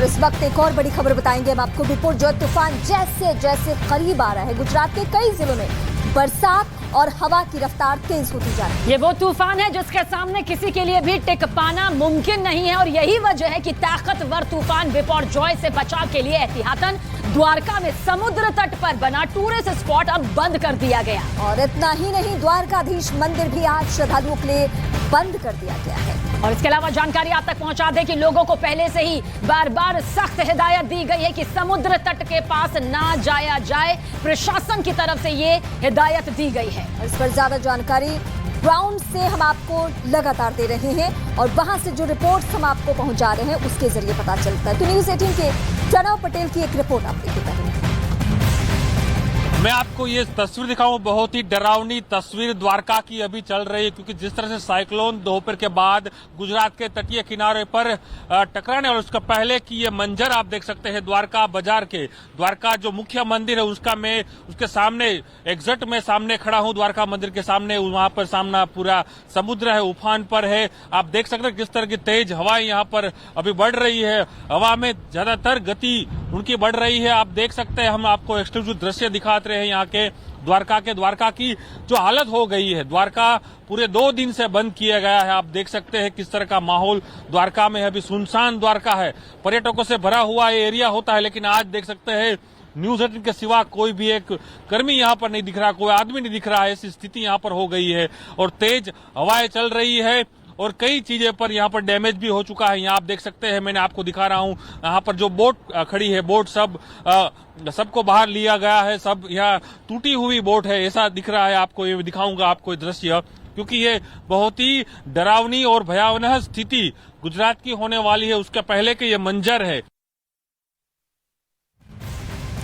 और इस वक्त एक और बड़ी खबर बताएंगे हम आपको। बिपोर जॉय तूफान जैसे जैसे करीब आ रहा है, गुजरात के कई जिलों में बरसात और हवा की रफ्तार तेज होती जा रही है। ये वो तूफान है जिसके सामने किसी के लिए भी टिक पाना मुमकिन नहीं है और यही वजह है कि ताकतवर तूफान बिपोर जॉय से बचाव के लिए एहतियातन द्वारका में समुद्र तट पर बना टूरिस्ट स्पॉट अब बंद कर दिया गया। और इतना ही नहीं, द्वारकाधीश मंदिर भी आज श्रद्धालुओं के लिए बंद कर दिया गया है। और इसके अलावा जानकारी आप तक पहुंचा दें कि लोगों को पहले से ही बार बार सख्त हिदायत दी गई है कि समुद्र तट के पास ना जाया जाए। प्रशासन की तरफ से ये हिदायत दी गई है। इस पर ज्यादा जानकारी ग्राउंड से हम आपको लगातार दे रहे हैं और वहां से जो रिपोर्ट्स हम आपको पहुंचा रहे हैं उसके जरिए पता चलता है। तो न्यूज़ 18 के प्रणव पटेल की एक रिपोर्ट आप देखते हैं। मैं आपको ये तस्वीर दिखाऊं, बहुत ही डरावनी तस्वीर द्वारका की अभी चल रही है, क्योंकि जिस तरह से साइक्लोन दोपहर के बाद गुजरात के तटीय किनारे पर टकराने और उसका पहले की ये मंजर आप देख सकते हैं द्वारका बाजार के। द्वारका जो मुख्य मंदिर है उसके सामने एग्जैक्ट में सामने खड़ा हूं, द्वारका मंदिर के सामने। वहां पर सामना पूरा समुद्र है, उफान पर है। आप देख सकते हैं किस तरह की तेज हवाएं यहाँ पर अभी बढ़ रही है। हवा में ज्यादातर गति उनकी बढ़ रही है। आप देख सकते हैं, हम आपको एक्सक्लूसिव दृश्य दिखाते हैं यहाँ के द्वारका की जो हालत हो गई है। द्वारका पूरे 2 दिन से बंद किया गया है। आप देख सकते हैं किस तरह का माहौल द्वारका में है। अभी सुनसान द्वारका है, पर्यटकों से भरा हुआ ये एरिया होता है, लेकिन आज देख सकते हैं न्यूज़ 18 के सिवा कोई भी एक कर्मी यहाँ पर नहीं दिख रहा, कोई आदमी नहीं दिख रहा है। ऐसी स्थिति यहाँ पर हो गई है और तेज हवाएं चल रही है और कई चीजें पर यहाँ पर डैमेज भी हो चुका है। यहाँ आप देख सकते हैं, मैंने आपको दिखा रहा हूँ, यहाँ पर जो बोट खड़ी है, बोट सबको बाहर लिया गया है। सब यहाँ टूटी हुई बोट है, ऐसा दिख रहा है। आपको ये दिखाऊंगा आपको दृश्य, क्योंकि ये बहुत ही डरावनी और भयावह स्थिति गुजरात की होने वाली है। उसके पहले के ये मंजर है।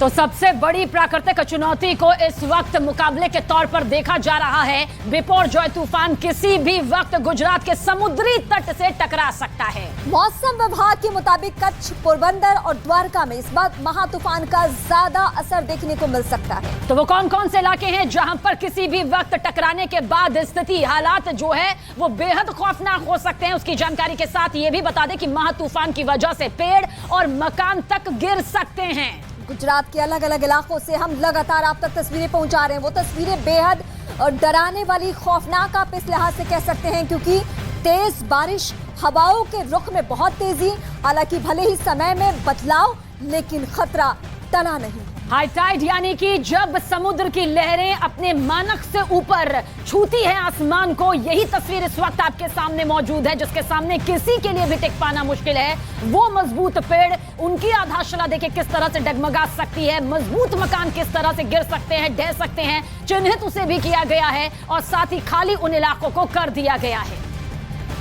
तो सबसे बड़ी प्राकृतिक चुनौती को इस वक्त मुकाबले के तौर पर देखा जा रहा है। बिपोर जॉय तूफान किसी भी वक्त गुजरात के समुद्री तट से टकरा सकता है। मौसम विभाग के मुताबिक कच्छ, पोरबंदर और द्वारका में इस बार महातूफान का ज्यादा असर देखने को मिल सकता है। तो वो कौन कौन से इलाके हैं जहां पर किसी भी वक्त टकराने के बाद स्थिति हालात जो है वो बेहद खौफनाक हो सकते हैं, उसकी जानकारी के साथ ये भी बता दें कि महातूफान की वजह से पेड़ और मकान तक गिर सकते हैं। गुजरात के अलग अलग इलाकों से हम लगातार आप तक तस्वीरें पहुंचा रहे हैं। वो तस्वीरें बेहद और डराने वाली, खौफनाक आप इस लिहाज से कह सकते हैं, क्योंकि तेज बारिश, हवाओं के रुख में बहुत तेजी, हालांकि भले ही समय में बदलाव, लेकिन खतरा टला नहीं। हाई टाइड यानी कि जब समुद्र की लहरें अपने मानक से ऊपर छूती है आसमान को, यही तस्वीर इस वक्त आपके सामने मौजूद है, जिसके सामने किसी के लिए भी टिक पाना मुश्किल है। वो मजबूत पेड़, उनकी आधारशिला देखिए किस तरह से डगमगा सकती है, मजबूत मकान किस तरह से गिर सकते हैं, ढह सकते हैं, चिन्हित उसे भी किया गया है और साथ ही खाली उन इलाकों को कर दिया गया है।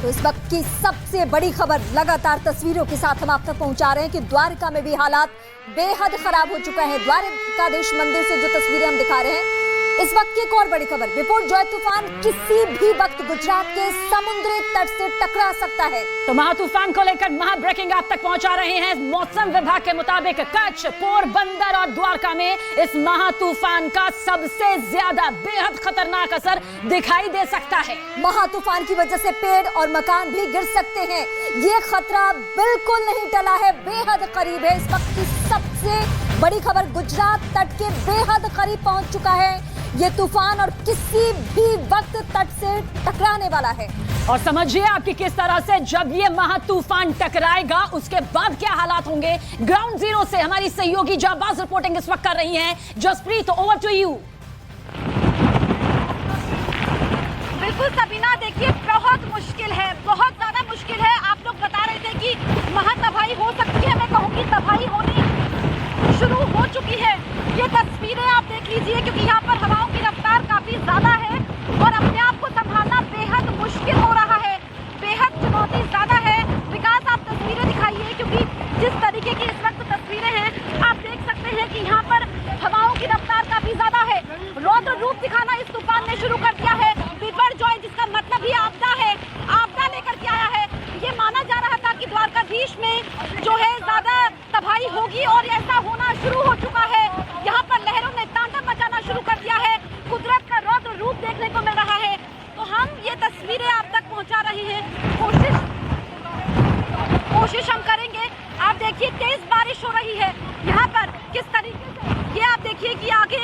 तो इस वक्त की सबसे बड़ी खबर लगातार तस्वीरों के साथ हम आप तक पहुंचा रहे हैं कि द्वारका में भी हालात बेहद खराब हो चुका है। द्वारकाधीश मंदिर से जो तस्वीरें हम दिखा रहे हैं, इस वक्त की एक और बड़ी खबर, बिपोर जॉय तूफान किसी भी वक्त गुजरात के समुद्री तट से टकरा सकता है। तो महातूफान को लेकर महा ब्रेकिंग आप तक पहुंचा रहे हैं। मौसम विभाग के मुताबिक कच्छ, पोरबंदर और द्वारका में इस महातूफान का सबसे ज्यादा बेहद खतरनाक असर दिखाई दे सकता है। महातूफान की वजह से पेड़ और मकान भी गिर सकते हैं। ये खतरा बिल्कुल नहीं टला है, बेहद करीब है। इस वक्त की सबसे बड़ी खबर, गुजरात तट के बेहद करीब पहुंच चुका है ये तूफान और किसी भी वक्त तट से टकराने वाला है। और समझिए आपकी किस तरह से जब ये महातूफान टकराएगा उसके बाद क्या हालात होंगे। ग्राउंड जीरो से हमारी सहयोगी जाबाज रिपोर्टिंग इस वक्त कर रही हैं। Jasprit, over to you. बिल्कुल सबीना, देखिए बहुत मुश्किल है, बहुत ज्यादा मुश्किल है। आप लोग बता रहे थे कि महातबाही हो सकती है, मैं कहूँगी तबाही होनी शुरू हो चुकी है। ये तस्वीरें आप देख लीजिए, क्योंकि यहाँ पर हवाओं की रफ्तार काफी ज्यादा है और अपने आप को संभालना बेहद मुश्किल हो रहा है, बेहद चुनौती ज्यादा है। विकास, आप तस्वीरें दिखाइए, क्योंकि जिस तरीके की इस वक्त तस्वीरें हैं आप देख सकते हैं कि यहाँ पर हवाओं की रफ्तार काफी ज्यादा है। रौद्र रूप दिखाना इस तूफान ने शुरू कर दिया है। बिपोर जॉय, जिसका मतलब ही आपदा है, आपदा लेकर के आया है। ये माना जा रहा था कि द्वारकाधीश में जो है ज्यादा तबाही होगी और ऐसा होना शुरू हो चुका है। यहाँ पर लहरों ने तांडव मचाना शुरू कर दिया है, कुदरत का रौद्र रूप देखने को मिल रहा है। तो हम ये तस्वीरें आप तक पहुँचा रहे हैं, कोशिश हम करेंगे। आप देखिए देखिए तेज बारिश हो रही है यहाँ पर किस तरीके से। ये आप देखिए कि आगे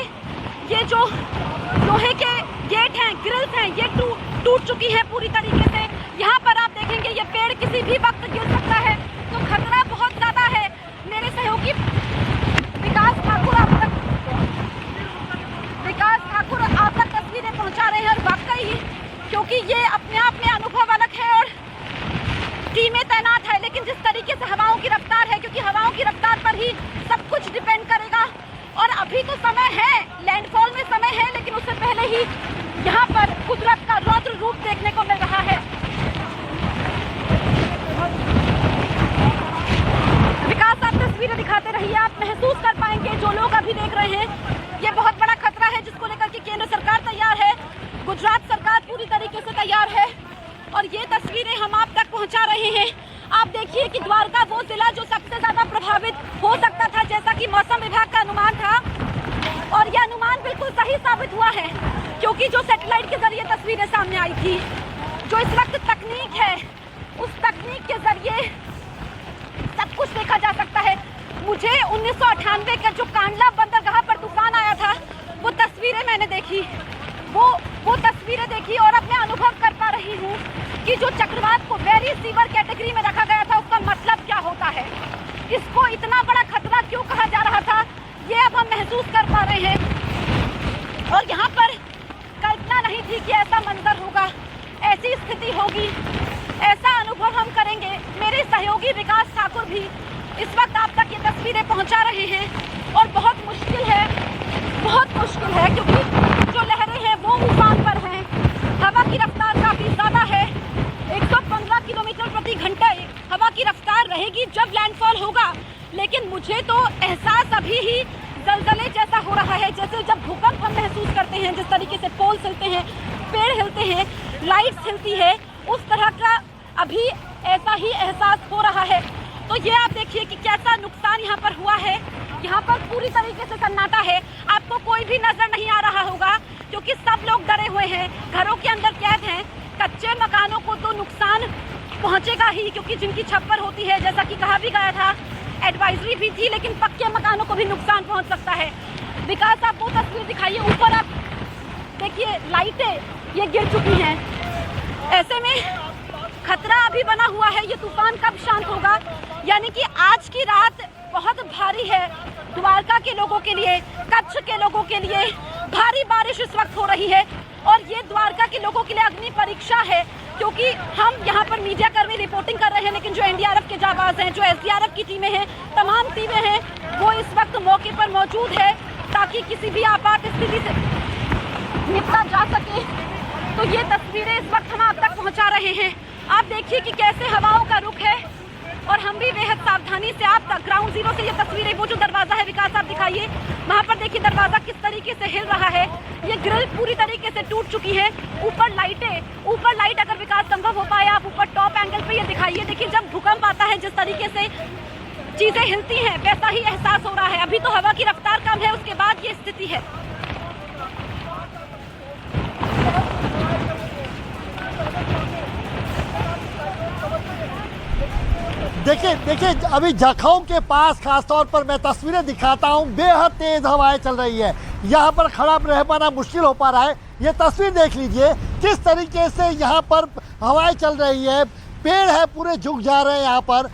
ये जो लोहे के गेट हैं, ग्रिल्स हैं, ये टूट चुकी है पूरी तरीके से। यहाँ पर आप देखेंगे ये पेड़ किसी भी वक्त गिर सकता है, तो खतरा बहुत ज्यादा है। मेरे सहयोगी विकास ठाकुर आप तक तस्वीरें पहुंचा रहे हैं। और वाकई क्योंकि ये अपने आप में अनुभव अलग है और टीमें तैनात है, लेकिन जिस तरीके से हवाओं की रफ्तार है, क्योंकि हवाओं की रफ्तार पर ही सब कुछ डिपेंड करेगा। और अभी तो समय है, लैंडफॉल में समय है, लेकिन उससे पहले ही यहाँ पर कुदरत का रौद्र रूप देखने को मिल रहा है। विकास आप तस्वीरें दिखाते रहिए, आप महसूस कर पाएंगे जो लोग अभी देख रहे हैं ये बहुत बड़ा खतरा है जिसको लेकर के केंद्र सरकार तैयार है, गुजरात सरकार पूरी तरीके से तैयार है। और ये तस्वीरें हम आप तक पहुंचा रहे हैं। आप देखिए कि द्वारका वो जिला जो सबसे ज्यादा प्रभावित हो सकता था, जैसा कि मौसम विभाग का अनुमान था, और यह अनुमान बिल्कुल सही साबित हुआ है, क्योंकि जो सैटेलाइट के जरिए तस्वीरें सामने आई थी, जो इस वक्त तकनीक है, उस तकनीक के जरिए सब कुछ देखा जा सकता है। मुझे 1998 का जो कांडला बंदरगाह पर तूफान आया था, वो तस्वीरें मैंने देखी, वो तस्वीरें देखी और अब मैं अनुभव कर पा रही हूँ कि जो चक्रवात को वेरी सीवर कैटेगरी में रखा गया था, उसका मतलब क्या होता है, इसको इतना बड़ा खतरा क्यों कहा जा रहा था, ये अब हम महसूस कर पा रहे हैं। और यहाँ पर कल्पना नहीं थी कि ऐसा मंजर होगा, ऐसी स्थिति होगी, ऐसा अनुभव हम करेंगे। मेरे सहयोगी विकास ठाकुर भी इस वक्त आप तक ये तस्वीरें पहुंचा रहे हैं और बहुत मुश्किल है, क्योंकि जो लहरें हैं वो उफान पर हैं, हवा की रफ्तार काफी ज्यादा है, 115 किलोमीटर प्रति घंटे हवा की रफ्तार रहेगी जब लैंडफॉल होगा। लेकिन मुझे तो एहसास अभी ही जलजले जैसा हो रहा है, जैसे जब भूकंप हम महसूस करते हैं, जिस तरीके से पोल हिलते हैं, पेड़ हिलते हैं, लाइट्स हिलती है, उस तरह का अभी ऐसा ही एहसास हो रहा है। तो ये आप देखिए कि कैसा नुकसान यहाँ पर हुआ है। यहाँ पर पूरी तरीके से सन्नाटा है, आपको कोई भी नजर नहीं आ रहा होगा, क्योंकि सब लोग डरे हुए हैं, घरों के अंदर कैद हैं। कच्चे मकानों को तो नुकसान पहुंचेगा ही, क्योंकि जिनकी छप्पर होती है, जैसा कि कहा भी गया था, एडवाइजरी भी थी, लेकिन पक्के मकानों को भी नुकसान पहुंच सकता है। विकास आप वो तस्वीर दिखाइए, ऊपर आप देखिए लाइटें ये गिर चुकी हैं। ऐसे में खतरा अभी बना हुआ है, ये तूफान कब शांत होगा, यानी कि आज की रात बहुत भारी है द्वारका के लोगों के लिए, कच्छ के लोगों के लिए। भारी बारिश इस वक्त हो रही है और ये द्वारका के लोगों के लिए अग्नि परीक्षा है, क्योंकि हम यहाँ पर मीडिया कर्मी रिपोर्टिंग कर रहे हैं, लेकिन जो एनडीआरएफ के जाबाज हैं, जो एसडीआरएफ की टीमें हैं, तमाम टीमें हैं, वो इस वक्त मौके पर मौजूद है ताकि किसी भी आपात स्थिति से निपटा जा सके। तो ये तस्वीरें इस वक्त हम आप तक पहुँचा रहे हैं। आप देखिए कि कैसे हवाओं का रुख है और हम भी बेहद सावधानी से आप तक ग्राउंड जीरो से ये तस्वीरें, वो जो दरवाजा है विकास आप दिखाइए, वहाँ पर देखिए दरवाजा किस तरीके से हिल रहा है, ये ग्रिल पूरी तरीके से टूट चुकी है। ऊपर लाइट अगर विकास संभव हो पाए आप ऊपर टॉप एंगल पे ये दिखाइए। देखिए जब भूकंप आता है, जिस तरीके से चीजें हिलती हैं, वैसा ही एहसास हो रहा है। अभी तो हवा की रफ्तार कम है, उसके बाद ये स्थिति है। देखिए अभी जखौ के पास खासतौर पर मैं तस्वीरें दिखाता हूँ, बेहद तेज हवाएं चल रही है, यहाँ पर खड़ा रह पाना मुश्किल हो पा रहा है। ये तस्वीर देख लीजिए किस तरीके से यहाँ पर हवाएं चल रही है, पेड़ है पूरे झुक जा रहे हैं यहाँ पर।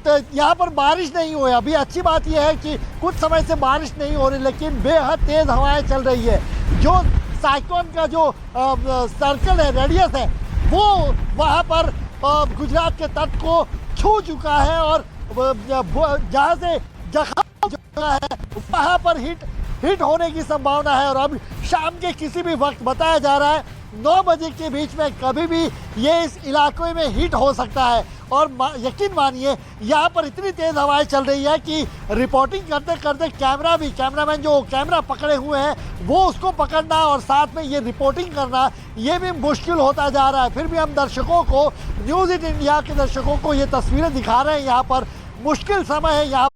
तो यहाँ पर बारिश नहीं हुई अभी। अच्छी बात यह है कि कुछ समय से बारिश नहीं हो रही, लेकिन बेहद तेज हवाएं चल रही है। जो साइक्लोन का जो सर्कल है, रेडियस है, वो वहाँ पर गुजरात के तट को छू चुका है और जहाँ से जखौ है वहाँ पर हिट होने की संभावना है। और अब शाम के किसी भी वक्त बताया जा रहा है 9 बजे के बीच में कभी भी ये इस इलाके में हिट हो सकता है। और यकीन मानिए यहाँ पर इतनी तेज़ हवाएं चल रही है कि रिपोर्टिंग करते करते कैमरामैन जो कैमरा पकड़े हुए हैं वो उसको पकड़ना और साथ में ये रिपोर्टिंग करना ये भी मुश्किल होता जा रहा है। फिर भी हम दर्शकों को, न्यूज़ 8 इंडिया के दर्शकों को ये तस्वीरें दिखा रहे हैं। यहाँ पर मुश्किल समय है, यहाँ